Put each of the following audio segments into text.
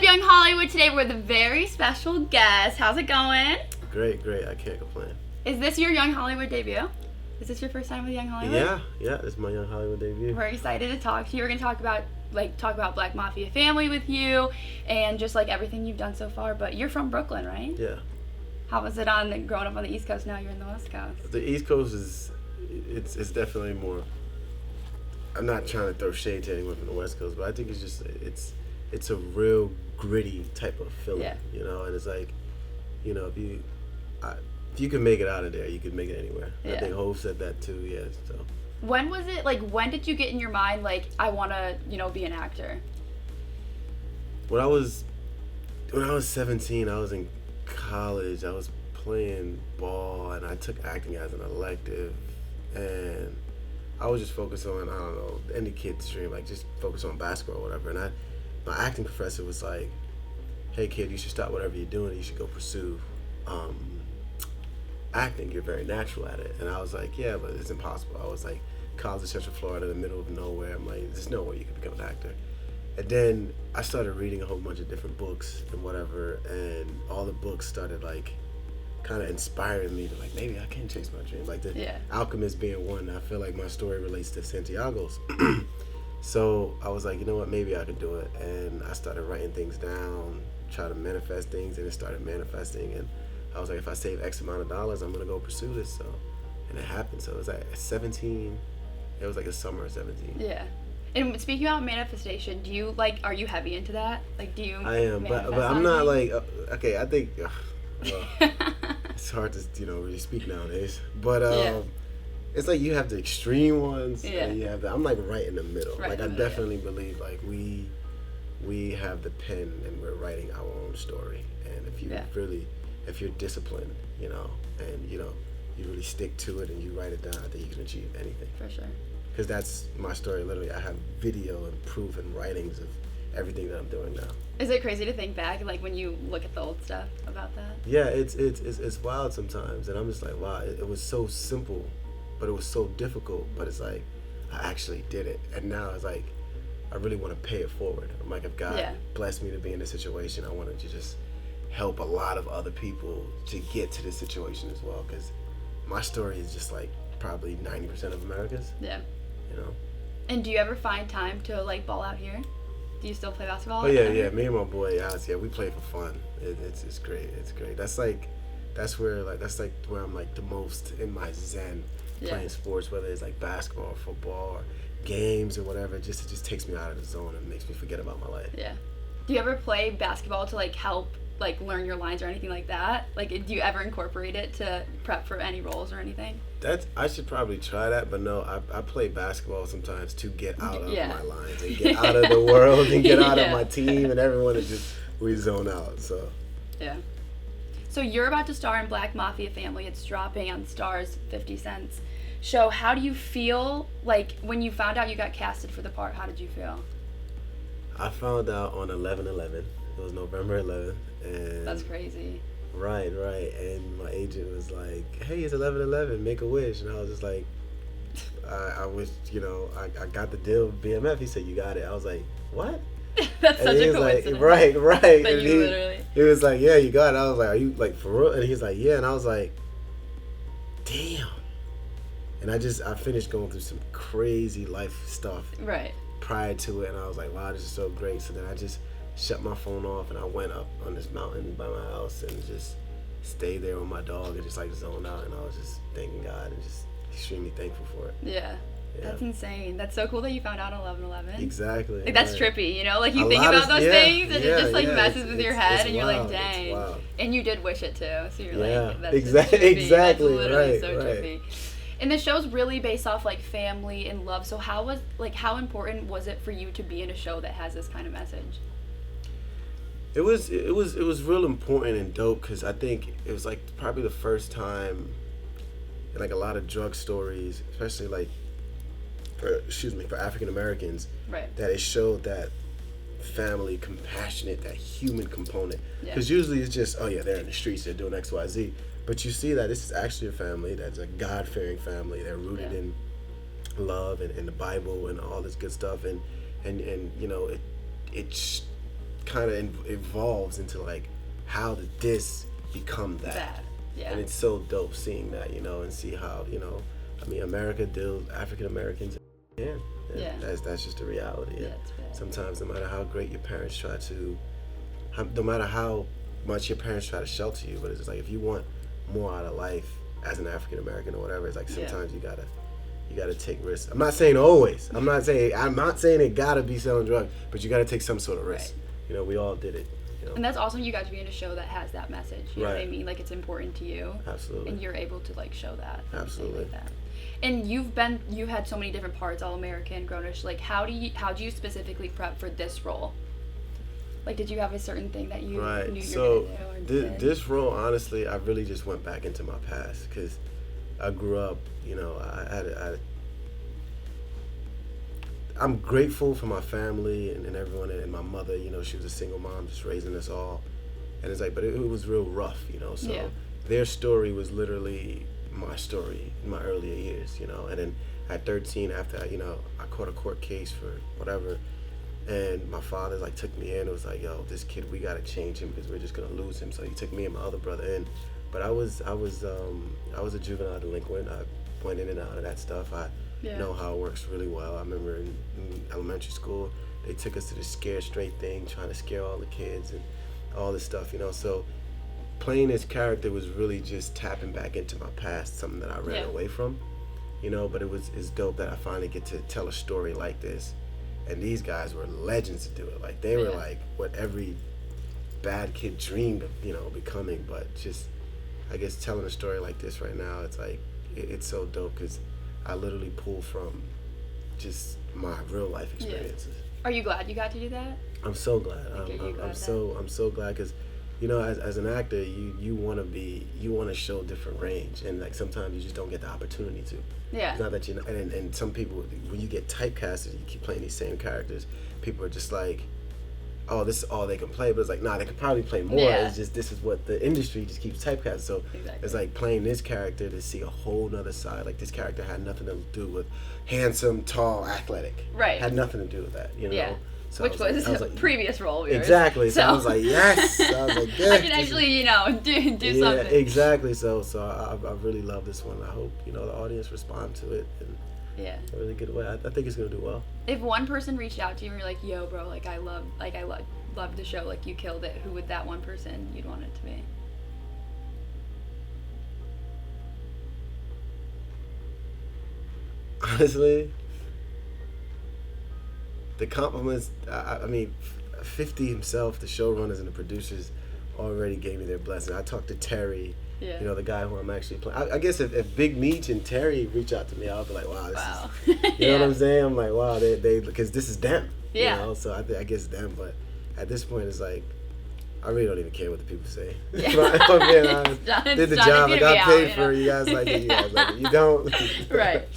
up, Young Hollywood? Today we're with a very special guest. How's it going? Great. I can't complain. Is this your Young Hollywood debut? Is this your first time with Young Hollywood? Yeah, this is my Young Hollywood debut. We're excited to talk to you. We're going to talk about Black Mafia Family with you and just like everything you've done so far. But you're from Brooklyn, right? Yeah. How was it growing up on the East Coast? Now you're in the West Coast. The East Coast it's definitely more. I'm not trying to throw shade to anyone from the West Coast, but I think it's just it's a real gritty type of feeling, Yeah. you know. And it's like, you know, if you can make it out of there, you can make it anywhere. Yeah. I think Hov said that too. Yeah. So. When was it? Like, when did you get in your mind like I want to, be an actor? When I was 17, I was in college. I was playing ball, and I took acting as an elective, and I was just focused on, I don't know, any kid's dream, like just focus on basketball or whatever. And my acting professor was like, "Hey kid, you should stop whatever you're doing. You should go pursue acting. You're very natural at it." And I was like, "Yeah, but it's impossible." I was like, college in Central Florida, in the middle of nowhere. I'm like, there's no way you can become an actor. And then I started reading a whole bunch of different books and whatever, and all the books started like kind of inspiring me to like, maybe I can chase my dream. Like the Alchemist being one, I feel like my story relates to Santiago's. So I was like, you know what, maybe I could do it. And I started writing things down, try to manifest things, and it started manifesting. And I was like, if I save X amount of dollars, I'm gonna go pursue this. So, and it happened. So it was like 17. It was like a summer of 17. Yeah. And speaking about manifestation, are you heavy into that? Like, do you? I am, but I'm not like, okay, I think, well, it's hard to, really speak nowadays. But it's like you have the extreme ones, and you have I'm like right in the middle. Right, like I definitely believe like we have the pen and we're writing our own story. And if you if you're disciplined, and you really stick to it and you write it down, I think you can achieve anything. For sure. Because that's my story. Literally, I have video and proof and writings of everything that I'm doing now. Is it crazy to think back, like when you look at the old stuff about that? Yeah, it's wild sometimes, and I'm just like, wow, it was so simple, but it was so difficult. But it's like, I actually did it, and now it's like, I really want to pay it forward. I'm like, if God blessed me to be in this situation, I wanted to just help a lot of other people to get to this situation as well. Because my story is just like probably 90% of America's. Yeah. You know. And do you ever find time to like ball out here? Do you still play basketball? Oh yeah. Me and my boy Alex, we play for fun. It's great. It's great. That's where I'm like the most in my zen playing sports, whether it's like basketball, or football, or games or whatever. It just takes me out of the zone and makes me forget about my life. Yeah. Do you ever play basketball to like help like learn your lines or anything like that? Like, do you ever incorporate it to prep for any roles or anything? I should probably try that, but no, I play basketball sometimes to get out of my lines and get out of the world and get out of my team and everyone, and just we zone out. So yeah. So you're about to star in Black Mafia Family. It's dropping on STARZ 50 cents show. How do you feel like when you found out you got casted for the part? How did you feel? I found out on 11/11. It was November 11th, and that's crazy. Right. And my agent was like, "Hey, it's 11/11. Make a wish." And I was just like, "I wish, I got the deal with BMF." He said, "You got it." I was like, "What?" That's and such a like, coincidence. right. That and you literally. He was like, "Yeah, you got it." I was like, "Are you like for real?" And he's like, "Yeah." And I was like, "Damn." And I finished going through some crazy life stuff prior to it, and I was like, "Wow, this is so great." So then I just shut my phone off and I went up on this mountain by my house and just stayed there with my dog and just like zoned out, and I was just thanking God and just extremely thankful for it. Yeah. That's insane. That's so cool that you found out on 11/11. Exactly. Like that's trippy, like you think about those things and it just like messes with your head and you're wild. like, dang. It's wild. And you did wish it too, so you're like, that's exactly. That's literally so right. trippy. And the show's really based off like family and love. So how important was it for you to be in a show that has this kind of message? It was real important and dope because I think it was like probably the first time in like a lot of drug stories, especially like for African Americans, that it showed that family, compassionate, that human component. Because usually it's just, they're in the streets, they're doing X, Y, Z. But you see that this is actually a family that's a God-fearing family. They're rooted in love and the Bible and all this good stuff. And it kind of evolves into like, how did this become that? Yeah. And it's so dope seeing that, and see how, I mean, America deals African Americans. Yeah. That's just the reality. Yeah, it's bad. Sometimes, no matter how great your parents try to, no matter how much your parents try to shelter you, but it's just like, if you want more out of life as an African American or whatever, it's like sometimes you gotta take risks. I'm not saying always. I'm not saying it gotta be selling drugs, but you gotta take some sort of risk. Right. We all did it. And that's awesome. You got to be in a show that has that message. You know what I mean? Like, it's important to you. Absolutely. And you're able to like show that. Absolutely. Like that. And you've had so many different parts, All American, Grownish. Like, how do you specifically prep for this role? Like, did you have a certain thing that you knew you were gonna do? This role, honestly, I really just went back into my past, because I grew up. I'm grateful for my family and everyone, and my mother. She was a single mom, just raising us all, and it's like, but it was real rough. So their story was literally my story in my earlier years, and then at 13, after I caught a court case for whatever, and my father like took me in. It was like, yo, this kid, we gotta change him because we're just gonna lose him. So he took me and my other brother in, but I was a juvenile delinquent. I went in and out of that stuff. I know how it works really well. I remember in elementary school, they took us to the Scare Straight thing, trying to scare all the kids and all this stuff, so playing this character was really just tapping back into my past, something that I ran away from, but it's dope that I finally get to tell a story like this. And these guys were legends to do it. Like, they were like what every bad kid dreamed of, becoming. But just, I guess, telling a story like this right now, it's like, it's so dope, because I literally pull from just my real life experiences. Yeah. Are you glad you got to do that? I'm so glad. I'm so glad, because as an actor, you want to show different range, and like sometimes you just don't get the opportunity to. Yeah. It's not that and some people, when you get typecasted, you keep playing these same characters, people are just like, oh, this is all they can play, but it's like, nah, they could probably play more. Yeah. It's just, this is what the industry just keeps typecasting. So it's like playing this character to see a whole nother side. Like, this character had nothing to do with handsome, tall, athletic. Right. Had nothing to do with that, Yeah. So which was a previous role of yours. Exactly. So I was like, yes. I was like, yes. I can actually, do something. Yeah, exactly. So I really love this one. I hope, the audience respond to it in a really good way. I think it's going to do well. If one person reached out to you and you're like, yo, bro, I love the show, like, you killed it, who would that one person you'd want it to be? Honestly, the compliments, I mean, 50 himself, the showrunners and the producers, already gave me their blessing. I talked to Terry, the guy who I'm actually playing. I guess if Big Meech and Terry reach out to me, I'll be like, wow, this is, you know what I'm saying? I'm like, wow, they because this is them. So I guess them, but at this point, it's like, I really don't even care what the people say. If I'm being honest. Did the job, I got paid for it. You guys like it, you don't. Right.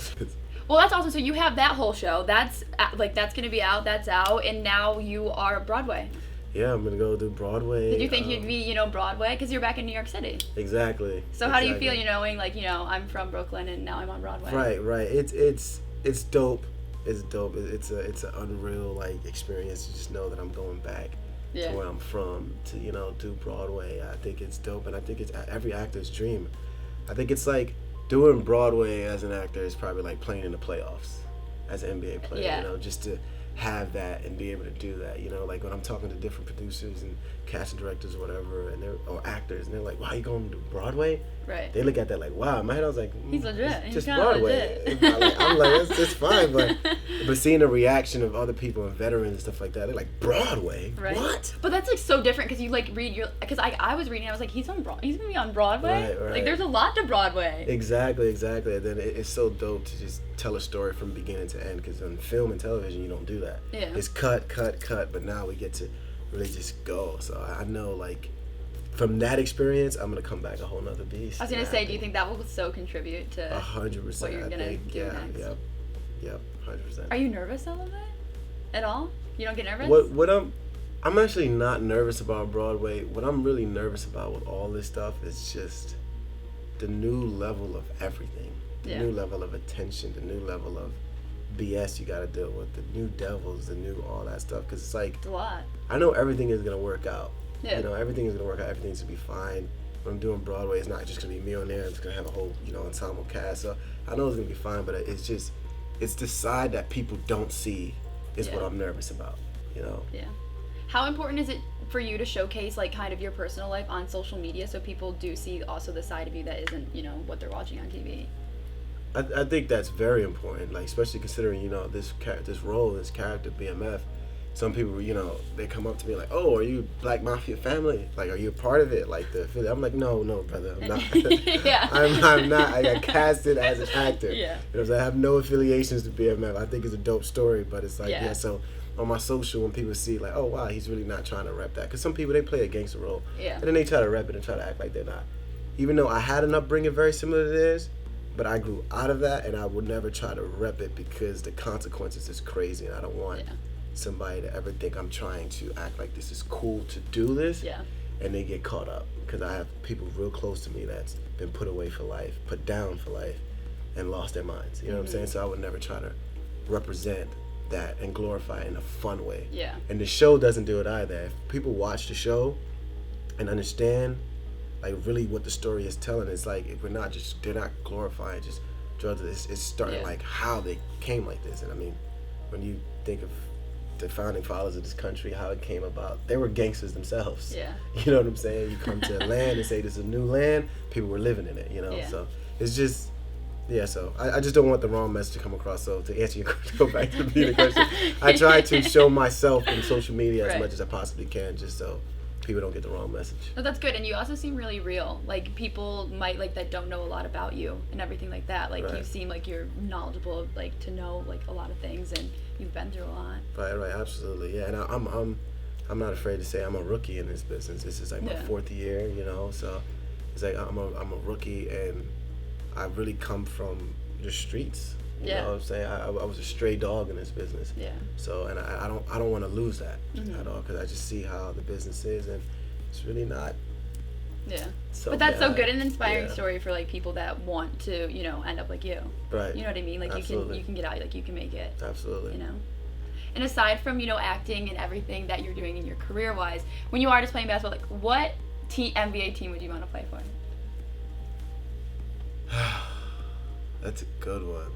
Well, that's awesome. So you have that whole show. That's going to be out. That's out. And now you are Broadway. Yeah, I'm going to go do Broadway. Did you think you'd be, Broadway? Because you're back in New York City. Exactly. So how do you feel, knowing, like, I'm from Brooklyn and now I'm on Broadway? Right. It's dope. It's dope. It's an unreal, like, experience to just know that I'm going back to where I'm from to, do Broadway. I think it's dope, and I think it's every actor's dream. I think it's like, doing Broadway as an actor is probably like playing in the playoffs as an NBA player, just to have that and be able to do that, like when I'm talking to different producers and casting directors or whatever, and or actors, and they're like, wow, you going to Broadway? Right. They look at that like, wow. In my head, I was like, he's legit. Just Broadway. I'm like, it's fine, but seeing the reaction of other people and veterans and stuff like that, they're like, Broadway? Right. What? But that's like so different, because you like read because I was reading, I was like, he's gonna be on Broadway. Right. Like, there's a lot to Broadway. Exactly. And then it's so dope to just tell a story from beginning to end, because on film and television you don't do that. Yeah. It's cut, but now we get to really just go. So I know, like, from that experience, I'm gonna come back a whole nother beast. I was gonna say, do you think that will so contribute to 100%? what you're gonna do next? Yep, 100%. Are you nervous a little bit? At all? You don't get nervous? What I'm actually not nervous about Broadway. What I'm really nervous about with all this stuff is just the new level of everything, the new level of attention, the new level of BS you got to deal with, the new devils, the new all that stuff. Because it's like, It's a lot. I know everything is going to work out. Yeah. You know, everything is going to work out. Everything's going to be fine. When I'm doing Broadway, it's not just going to be me on there. It's going to have a whole, ensemble cast. So I know it's going to be fine, but it's the side that people don't see is what I'm nervous about, Yeah. How important is it for you to showcase like kind of your personal life on social media so people do see also the side of you that isn't, what they're watching on TV? I think that's very important, like especially considering this role, this character BMF. Some people, they come up to me like, "Oh, are you Black Mafia Family? Like, are you a part of it?" Like I'm like, no, brother, I'm not. Yeah. I'm not. I got casted as an actor. Yeah. I have no affiliations to BMF. I think it's a dope story, but it's like so on my social, when people see like, "Oh wow, he's really not trying to rep that," because some people, they play a gangster role, and then they try to rep it and try to act like they're not. Even though I had an upbringing very similar to theirs, but I grew out of that, and I would never try to rep it because the consequences is crazy, and I don't want somebody to ever think I'm trying to act like this is cool to do this, and they get caught up. Because I have people real close to me that's been put away for life, put down for life, and lost their minds. You know what I'm saying? So I would never try to represent that and glorify it in a fun way. Yeah. And the show doesn't do it either. If people watch the show and understand like really what the story is telling, it's like they're not glorifying just drugs. It's starting like how they came like this. And I mean, when you think of the founding fathers of this country, how it came about, they were gangsters themselves. Yeah. You know what I'm saying? You come to a land and say this is a new land, people were living in it, So it's just, so I just don't want the wrong message to come across. So to answer your question, go back to the question, I try to show myself in social media as much as I possibly can, just so people don't get the wrong message. No, that's good. And you also seem really real. Like people might like that don't know a lot about you and everything like that. Like you seem like you're knowledgeable, like to know like a lot of things, and you've been through a lot. Right, absolutely, yeah. And I'm not afraid to say I'm a rookie in this business. This is like my fourth year, so it's like I'm a rookie, and I really come from the streets. You know what I'm saying? I was a stray dog in this business. Yeah. So, and I don't want to lose that at all, because I just see how the business is, and it's really not. Yeah. So but that's so good, an inspiring story for like people that want to, end up like you. Right. You know what I mean? Like you can get out, like you can make it. Absolutely. And aside from, acting and everything that you're doing in your career-wise, when you are just playing basketball, like what NBA team would you want to play for? That's a good one.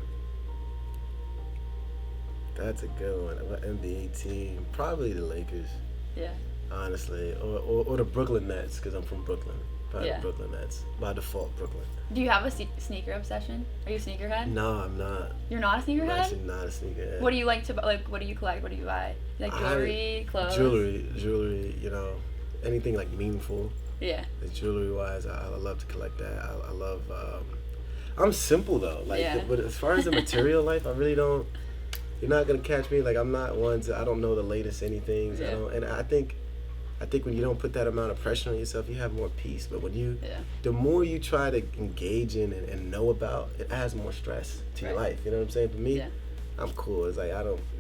What NBA team? Probably the Lakers. Yeah. Honestly, or the Brooklyn Nets, because I'm from Brooklyn. Probably the Brooklyn Nets. By default, Brooklyn. Do you have a sneaker obsession? Are you a sneakerhead? No, I'm not. You're not a sneakerhead? I'm actually not a sneakerhead. What do you like to like? What do you collect? What do you buy? Like jewelry, clothes. Jewelry. Anything like meaningful. Yeah. Jewelry wise, I love to collect that. I love. I'm simple though. But as far as the material life, I really don't. You're not gonna catch me. Like I'm not one to. I don't know the latest anything. Yeah. And I think when you don't put that amount of pressure on yourself, you have more peace. But when the more you try to engage in and know about, it adds more stress to your life. You know what I'm saying? For me, I'm cool. It's like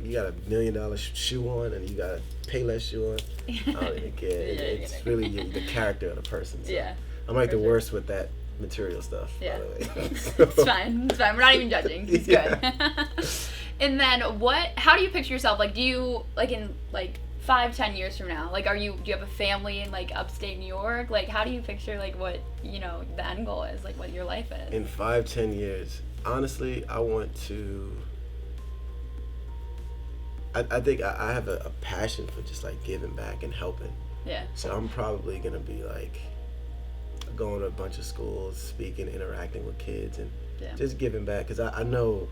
you got $1 million shoe on and you got a Payless shoe on. I don't even care. It's really the character of the person. So I'm like the worst with that material stuff. Yeah. By the way. It's fine. We're not even judging. It's good. And then how do you picture yourself? Like, do you, like, in, like, 5-10 years from now, like, do you have a family in, like, upstate New York? Like, how do you picture, like, what, the end goal is, like, what your life is? In 5-10 years, honestly, I want to, I think I have a passion for just, like, giving back and helping. Yeah. So I'm probably going to be, like, going to a bunch of schools, speaking, interacting with kids, and just giving back. Because I know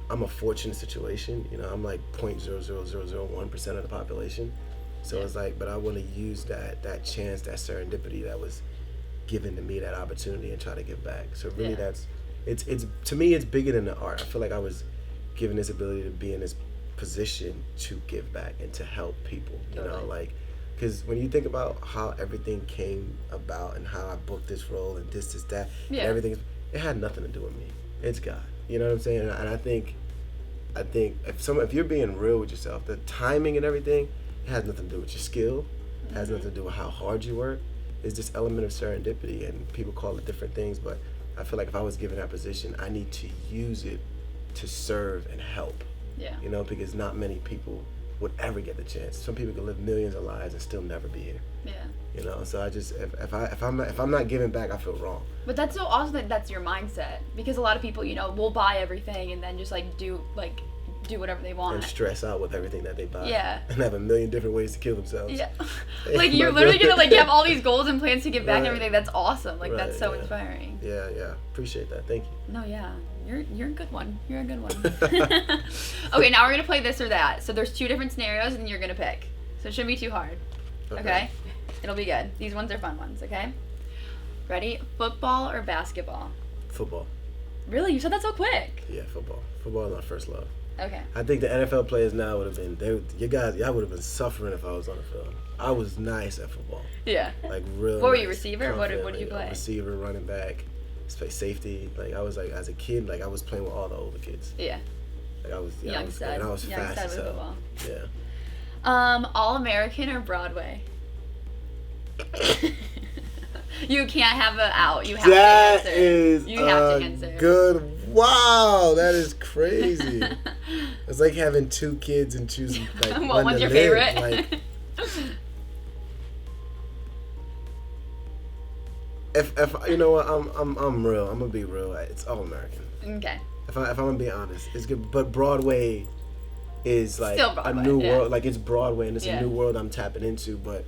I'm a fortunate situation. I'm like 0.00001% of the population. So it's like, but I want to use that chance, that serendipity that was given to me, that opportunity, and try to give back. So really it's to me, it's bigger than the art. I feel like I was given this ability to be in this position to give back and to help people, because when you think about how everything came about and how I booked this role and this, that, and everything, it had nothing to do with me. It's God. You know what I'm saying? And I think if you're being real with yourself, the timing and everything, it has nothing to do with your skill. It has nothing to do with how hard you work. It's this element of serendipity, and people call it different things, but I feel like if I was given that position, I need to use it to serve and help. Yeah. You know, because not many people would ever get the chance. Some people could live millions of lives and still never be here. Yeah. You know, so I just if I'm not giving back, I feel wrong. But that's so awesome that that's your mindset, because a lot of people, you know, will buy everything and then just do whatever they want And stress out with everything that they buy. Yeah. And have a million different ways to kill themselves. Yeah. Like you're literally gonna you have all these goals and plans to give back and Right. everything. That's awesome. Like Right, that's so yeah. inspiring. Yeah, yeah. Appreciate that. Thank you. No, yeah. You're a good one. You're a good one. Okay, now we're gonna play this or that. So there's 2 different scenarios and you're gonna pick. So it shouldn't be too hard. Okay? It'll be good. These ones are fun ones, okay? Ready? Football or basketball? Football. Really? You said that so quick. Yeah, football. Football is my first love. Okay. I think the NFL players now would have been y'all would have been suffering if I was on the field. I was nice at football. Yeah. Like real. What were you, nice, receiver? What did you confident, play? Receiver, running back, play safety. Like I was as a kid, I was playing with all the older kids. Yeah. Like I was Young stud. and I was Young fast stud as with hell. football. Yeah. All American or Broadway? You can't have an out. You have That to answer. is You have to answer. good. Wow, that is crazy. It's like having 2 kids and choosing What one one's to your live. favorite? Like, if you know what, I'm real. I'm gonna be real. It's all American. Okay. If I'm gonna be honest, it's good. But Broadway is like Still Broadway, a new yeah. world. Like it's Broadway, and it's Yeah. a new world I'm tapping into. But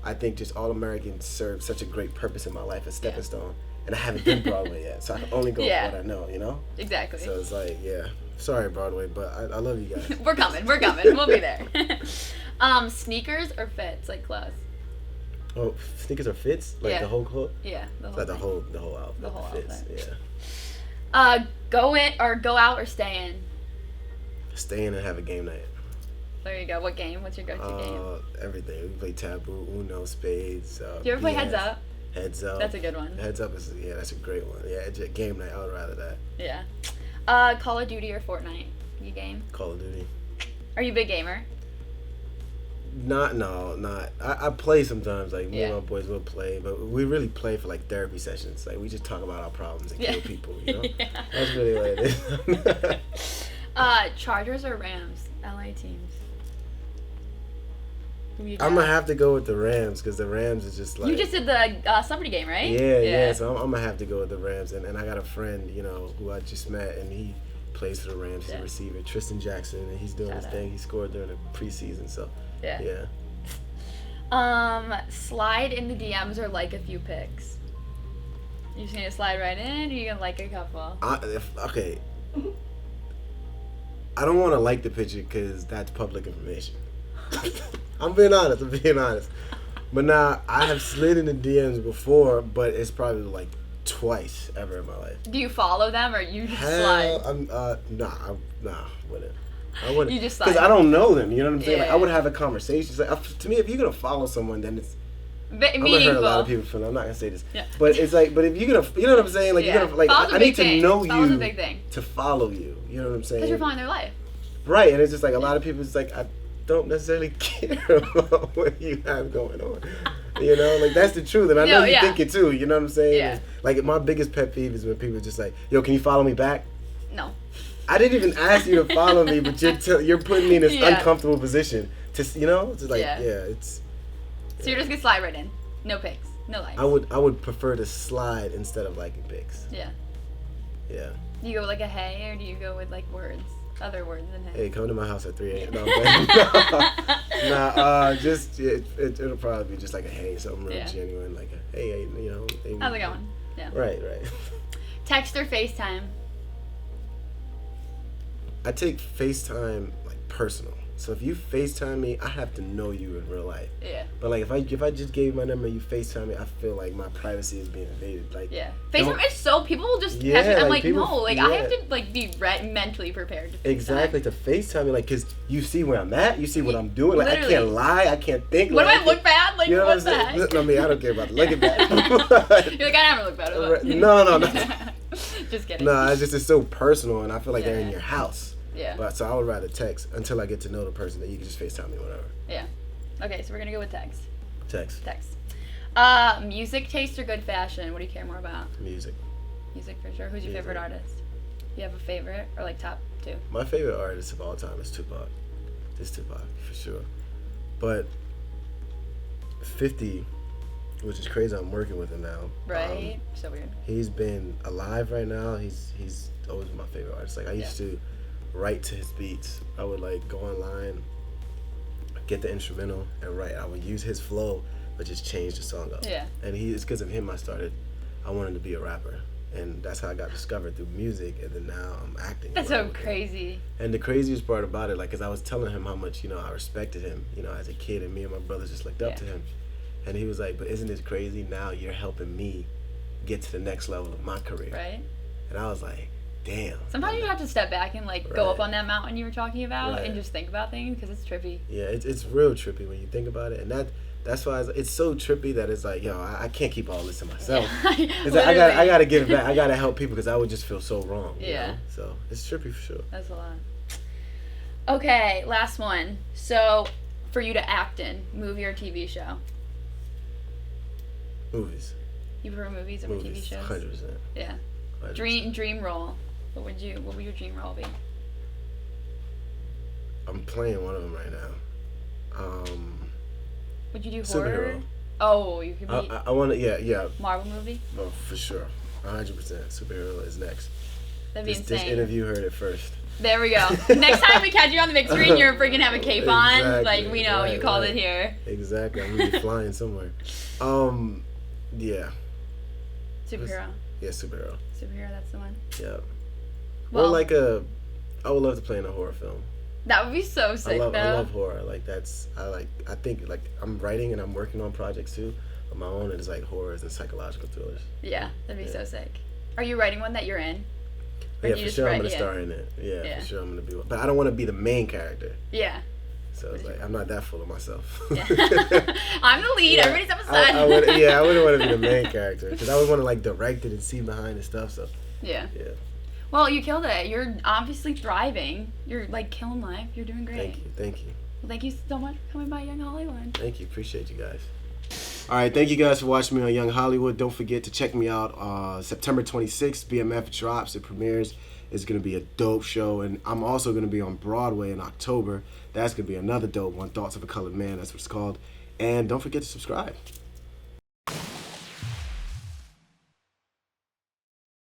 I think just All American serves such a great purpose in my life as stepping stone. And I haven't been Broadway yet, so I can only go with what I know. You know. Exactly. So it's like, yeah. Sorry, Broadway, but I love you guys. We're coming. We'll be there. Sneakers or fits, like clothes? Oh, sneakers or fits? Like Yeah. the whole coat? Yeah. The whole Like the thing. whole outfit. The whole fits. outfit. Yeah. Go in or go out or stay in? Stay in and have a game night. There you go. What game? What's your go-to game? Everything. We play Taboo, Uno, Spades. Do you ever play BMF. Heads Up? Heads Up. That's a good one. Heads Up is that's a great one. Yeah, it's a game night. I would rather that. Yeah. Call of Duty or Fortnite? You game? Call of Duty. Are you a big gamer? Not. I play sometimes. Like me Yeah. and my boys will play, but we really play for like therapy sessions. Like we just talk about our problems and kill people. You know. Yeah. That's really what it is. Chargers or Rams? LA teams. Who you I'm got? gonna have to go with the Rams because the Rams is just like You just did the celebrity game, right? yeah. So I'm gonna have to go with the Rams, and I got a friend, who I just met, and he plays for the Rams. He's a receiver, Tristan Jackson, and he's doing his thing. He scored during the preseason, so yeah. Slide in the DMs or like a few pics. You just gonna slide right in, or you gonna like a couple? Okay. I don't want to like the picture because that's public information. I'm being honest. But now, I have slid in the DMs before, but it's probably like twice ever in my life. Do you follow them or you just slide? Wouldn't. I wouldn't. You just slide. Because I don't know them, you know what I'm saying? Yeah. Like, I would have a conversation. It's like, to me, if you're going to follow someone, then it's... I'm going to hurt a lot of people feel. I'm not going to say this. Yeah. But it's like, but if you're going to... You know what I'm saying? Like, you're going to... Like, Follow's a I need big to thing. know Follow's you a big thing. to follow you. You know what I'm saying? Because you're following their life. Right, and it's just like a lot of people, it's like, I don't necessarily care about what you have going on. You know, like that's the truth, and I know you think it too. You know what I'm saying? Yeah. Like my biggest pet peeve is when people are just like, "Yo, can you follow me back?" No. I didn't even ask you to follow me, but you're putting me in this uncomfortable position. To it's just like it's. So you're just gonna slide right in, no pics, no likes. I would prefer to slide instead of liking pics. Yeah. Yeah. Do you go with like a hey, or do you go with like words, other words than hey? Hey, come to my house at 3 a.m. No, it'll probably be just like a hey, something real genuine, like a hey, How's it going? Yeah. Right. Text or FaceTime? I take FaceTime like personal. So if you FaceTime me, I have to know you in real life. Yeah. But like if I just gave you my number and you FaceTime me, I feel like my privacy is being invaded. Like FaceTime is so people will just Yeah, text me. I'm like, like people- no, like I have to like be mentally prepared to FaceTime. Exactly, to FaceTime me, like, because you see where I'm at, you see what I'm doing. Like, Literally. I can't lie, I can't think. What like, do I look bad? Like, you know what what I'm the saying? heck? No, I mean, I don't care about looking bad. You're like, I never look bad. But... No. Just kidding. No, it's so personal, and I feel like they're in your house. Yeah. But so I would rather text until I get to know the person. That you can just FaceTime me, whatever. Yeah. Okay, so we're gonna go with text. Text. Music taste or good fashion? What do you care more about? Music. Music for sure. Who's your favorite artist? You have a favorite or like top 2? My favorite artist of all time is Tupac. It's Tupac for sure. But 50, which is crazy, I'm working with him now. Right. So weird. He's been alive right now. He's always my favorite artist. Like I used to write to his beats. I would like go online, get the instrumental, and write. I would use his flow, but just change the song up. Yeah. And it's because of him I wanted to be a rapper. And that's how I got discovered, through music, and then now I'm acting. That's so crazy. And the craziest part about it, like, because I was telling him how much, I respected him, as a kid, and me and my brothers just looked up to him. And he was like, but isn't this crazy? Now you're helping me get to the next level of my career. Right. And I was like, damn. Sometimes you have to step back and, like, go up on that mountain you were talking about and just think about things, because it's trippy. Yeah, it's real trippy when you think about it. And that's why it's so trippy that it's like, I can't keep all this to myself. It's like, I gotta give it back. I gotta help people, because I would just feel so wrong. You know? So it's trippy for sure. That's a lot. Okay, last one. So, for you to act in, movie or TV show? Movies. You prefer movies over TV shows? 100%. Yeah. 100%. Dream role. What would your dream role be? I'm playing one of them right now. Would you do superhero. horror? Oh, you could be. I want to. Yeah. Marvel movie. Oh, for sure. 100%. Superhero is next. That'd be insane. This interview heard it first. There we go. Next time we catch you on the big screen, you're freaking have a cape on. Like, we know you called it here. Exactly. I'm gonna be flying somewhere. Yeah. Superhero. Yeah, superhero. Superhero, that's the one. Yeah. Well, or like I would love to play in a horror film. That would be so sick. I love horror. Like I think like I'm writing and I'm working on projects too on my own, and it's like horrors and psychological thrillers. Yeah, that'd be so sick. Are you writing one that you're in? Yeah, for sure I'm gonna star in it. Yeah, for sure I'm gonna be one. But I don't want to be the main character. Yeah. So it's like I'm not that full of myself. Yeah. I'm the lead. Everybody's up a side. I wouldn't want to be the main character, because I would want to like direct it and see behind the stuff. So yeah. Yeah. Well, you killed it. You're obviously thriving. You're like killing life. You're doing great. Thank you. Well, thank you so much for coming by Young Hollywood. Thank you. Appreciate you guys. All right, thank you guys for watching me on Young Hollywood. Don't forget to check me out September 26th. BMF drops. It premieres. It's going to be a dope show. And I'm also going to be on Broadway in October. That's going to be another dope one. Thoughts of a Colored Man. That's what it's called. And don't forget to subscribe.